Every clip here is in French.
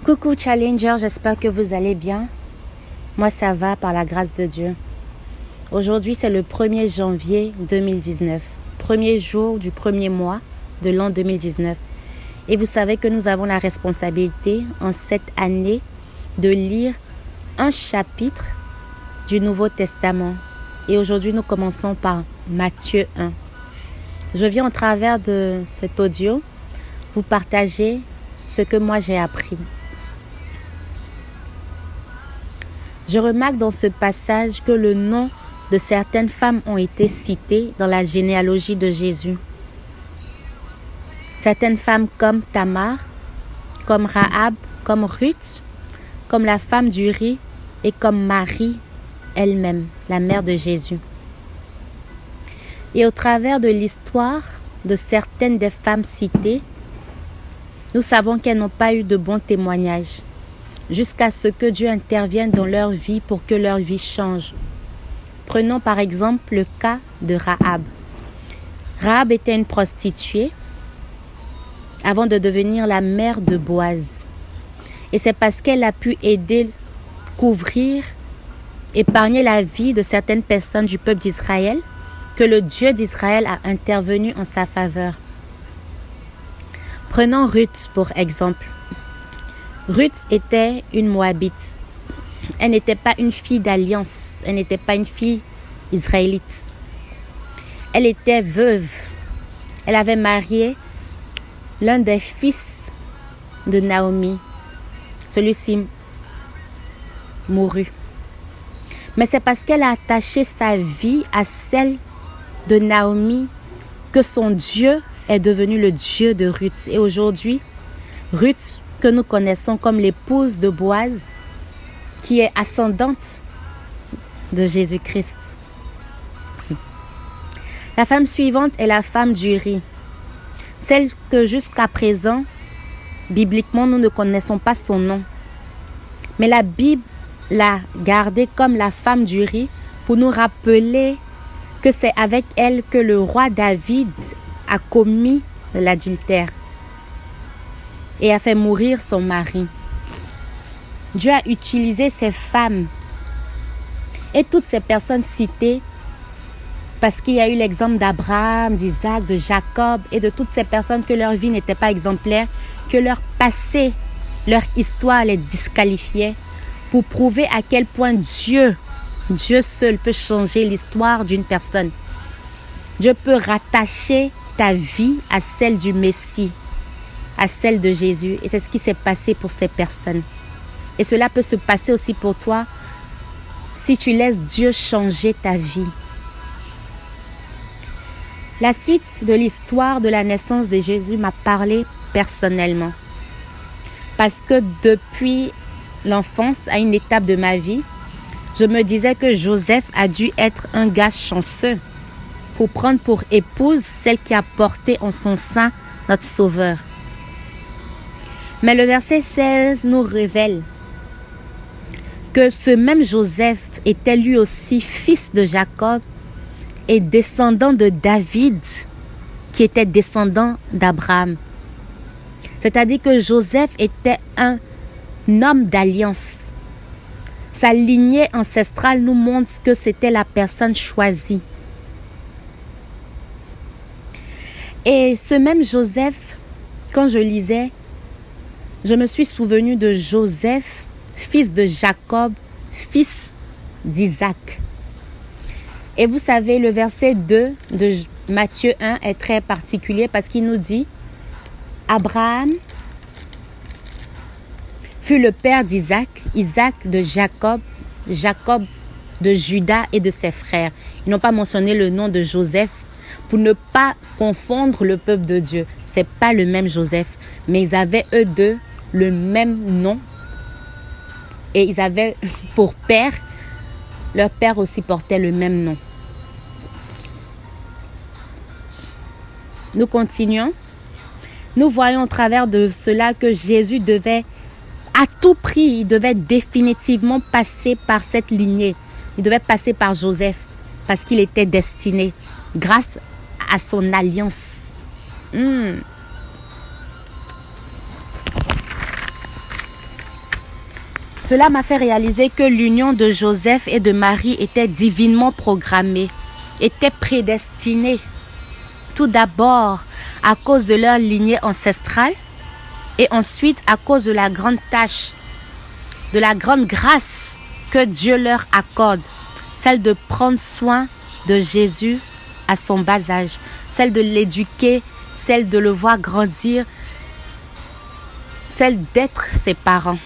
Coucou Challenger, j'espère que vous allez bien. Moi ça va par la grâce de Dieu. Aujourd'hui c'est le 1er janvier 2019, premier jour du premier mois de l'an 2019. Et vous savez que nous avons la responsabilité en cette année de lire un chapitre du Nouveau Testament. Et aujourd'hui nous commençons par Matthieu 1. Je viens au travers de cet audio vous partager ce que moi j'ai appris. Je remarque dans ce passage que le nom de certaines femmes ont été cités dans la généalogie de Jésus. Certaines femmes comme Tamar, comme Rahab, comme Ruth, comme la femme d'Uri et comme Marie elle-même, la mère de Jésus. Et au travers de l'histoire de certaines des femmes citées, nous savons qu'elles n'ont pas eu de bons témoignages, jusqu'à ce que Dieu intervienne dans leur vie pour que leur vie change. Prenons par exemple le cas de Rahab. Rahab était une prostituée avant de devenir la mère de Boaz. Et c'est parce qu'elle a pu aider, couvrir, épargner la vie de certaines personnes du peuple d'Israël que le Dieu d'Israël a intervenu en sa faveur. Prenons Ruth pour exemple. Ruth était une Moabite. Elle n'était pas une fille d'alliance. Elle n'était pas une fille israélite. Elle était veuve. Elle avait marié l'un des fils de Naomi. Celui-ci mourut. Mais c'est parce qu'elle a attaché sa vie à celle de Naomi que son Dieu est devenu le Dieu de Ruth. Et aujourd'hui, Ruth, que nous connaissons comme l'épouse de Boaz, qui est ascendante de Jésus-Christ. La femme suivante est la femme d'Uri, celle que jusqu'à présent, bibliquement, nous ne connaissons pas son nom. Mais la Bible l'a gardée comme la femme d'Uri pour nous rappeler que c'est avec elle que le roi David a commis l'adultère et a fait mourir son mari. Dieu a utilisé ces femmes et toutes ces personnes citées parce qu'il y a eu l'exemple d'Abraham, d'Isaac, de Jacob et de toutes ces personnes que leur vie n'était pas exemplaire, que leur passé, leur histoire les disqualifiait pour prouver à quel point Dieu seul peut changer l'histoire d'une personne. Dieu peut rattacher ta vie à celle du Messie, à celle de Jésus. Et c'est ce qui s'est passé pour ces personnes. Et cela peut se passer aussi pour toi si tu laisses Dieu changer ta vie. La suite de l'histoire de la naissance de Jésus m'a parlé personnellement. Parce que depuis l'enfance, à une étape de ma vie, je me disais que Joseph a dû être un gars chanceux pour prendre pour épouse celle qui a porté en son sein notre Sauveur. Mais le verset 16 nous révèle que ce même Joseph était lui aussi fils de Jacob et descendant de David, qui était descendant d'Abraham. C'est-à-dire que Joseph était un homme d'alliance. Sa lignée ancestrale nous montre que c'était la personne choisie. Et ce même Joseph, quand je lisais, je me suis souvenu de Joseph, fils de Jacob, fils d'Isaac. Et vous savez, le verset 2 de Matthieu 1 est très particulier parce qu'il nous dit « Abraham fut le père d'Isaac, Isaac de Jacob, Jacob de Juda et de ses frères. » Ils n'ont pas mentionné le nom de Joseph pour ne pas confondre le peuple de Dieu. Ce n'est pas le même Joseph, mais ils avaient eux deux le même nom. Et ils avaient pour père, leur père aussi portait le même nom. Nous continuons. Nous voyons au travers de cela que Jésus devait, à tout prix, il devait définitivement passer par cette lignée. Il devait passer par Joseph parce qu'il était destiné grâce à son alliance. Cela m'a fait réaliser que l'union de Joseph et de Marie était divinement programmée, était prédestinée. Tout d'abord à cause de leur lignée ancestrale et ensuite à cause de la grande tâche, de la grande grâce que Dieu leur accorde, celle de prendre soin de Jésus à son bas âge, celle de l'éduquer, celle de le voir grandir, celle d'être ses parents.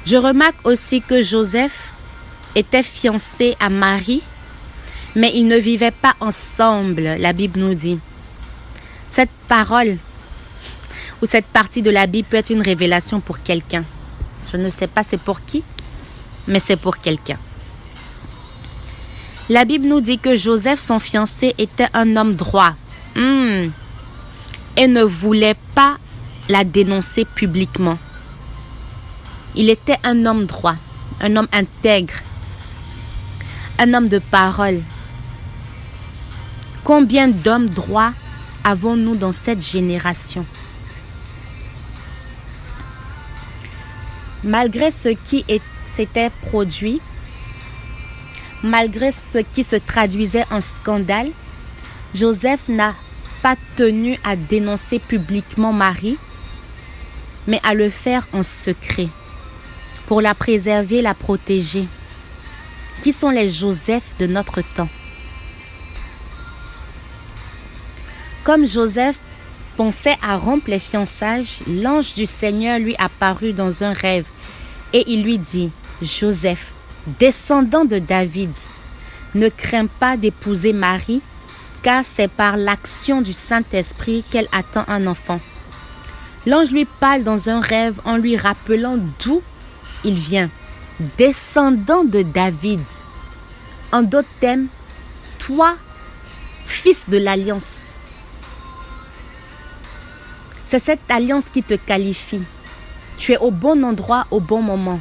Je remarque aussi que Joseph était fiancé à Marie, mais ils ne vivaient pas ensemble, la Bible nous dit. Cette parole ou cette partie de la Bible peut être une révélation pour quelqu'un. Je ne sais pas c'est pour qui, mais c'est pour quelqu'un. La Bible nous dit que Joseph, son fiancé, était un homme droit et ne voulait pas la dénoncer publiquement. Il était un homme droit, un homme intègre, un homme de parole. Combien d'hommes droits avons-nous dans cette génération? Malgré ce qui s'était produit, malgré ce qui se traduisait en scandale, Joseph n'a pas tenu à dénoncer publiquement Marie, mais à le faire en secret, pour la préserver, la protéger. Qui sont les Joseph de notre temps? Comme Joseph pensait à rompre les fiançailles, l'ange du Seigneur lui apparut dans un rêve et il lui dit: Joseph, descendant de David, ne crains pas d'épouser Marie, car c'est par l'action du Saint-Esprit qu'elle attend un enfant. L'ange lui parle dans un rêve en lui rappelant d'où il vient. Descendant de David. En d'autres termes, toi, fils de l'alliance. C'est cette alliance qui te qualifie. Tu es au bon endroit, au bon moment.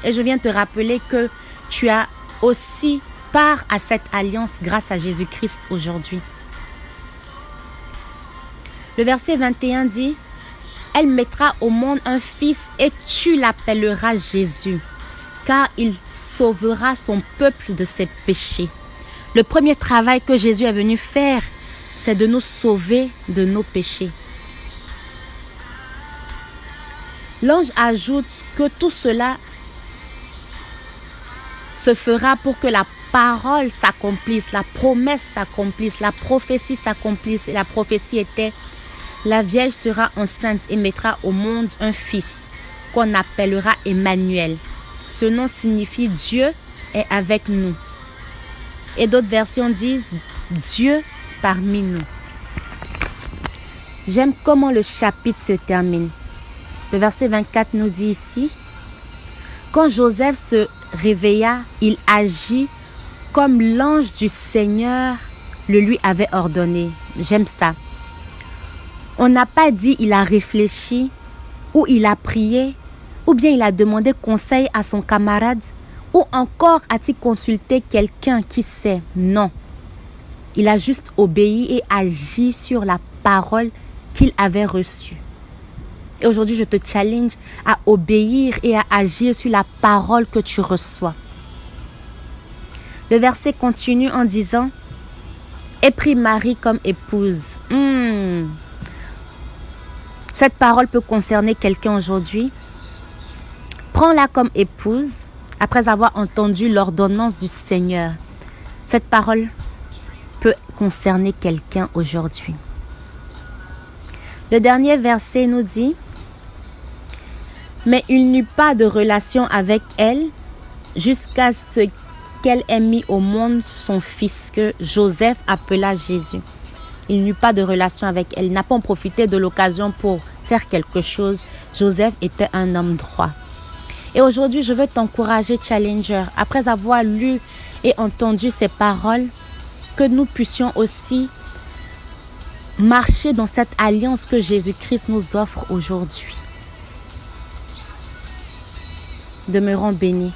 Et je viens te rappeler que tu as aussi part à cette alliance grâce à Jésus-Christ aujourd'hui. Le verset 21 dit: Elle mettra au monde un fils et tu l'appelleras Jésus, car il sauvera son peuple de ses péchés. Le premier travail que Jésus est venu faire, c'est de nous sauver de nos péchés. L'ange ajoute que tout cela se fera pour que la parole s'accomplisse, la promesse s'accomplisse, la prophétie s'accomplisse. Et la prophétie était: la Vierge sera enceinte et mettra au monde un fils qu'on appellera Emmanuel. Ce nom signifie Dieu est avec nous. Et d'autres versions disent Dieu parmi nous. J'aime comment le chapitre se termine. Le verset 24 nous dit ici: Quand Joseph se réveilla, il agit comme l'ange du Seigneur le lui avait ordonné. J'aime ça. On n'a pas dit il a réfléchi, ou il a prié, ou bien il a demandé conseil à son camarade, ou encore a-t-il consulté quelqu'un qui sait. Non. Il a juste obéi et agi sur la parole qu'il avait reçue. Et aujourd'hui, je te challenge à obéir et à agir sur la parole que tu reçois. Le verset continue en disant: Et prit Marie comme épouse. Cette parole peut concerner quelqu'un aujourd'hui. Prends-la comme épouse après avoir entendu l'ordonnance du Seigneur. Cette parole peut concerner quelqu'un aujourd'hui. Le dernier verset nous dit: Mais il n'eut pas de relation avec elle jusqu'à ce qu'elle ait mis au monde son fils que Joseph appela Jésus. Il n'eut pas de relation avec elle. Il n'a pas profité de l'occasion pour faire quelque chose. Joseph était un homme droit. Et aujourd'hui, je veux t'encourager, Challenger, après avoir lu et entendu ces paroles, que nous puissions aussi marcher dans cette alliance que Jésus-Christ nous offre aujourd'hui. Demeurons bénis.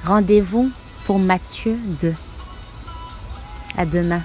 Rendez-vous pour Matthieu 2. À demain.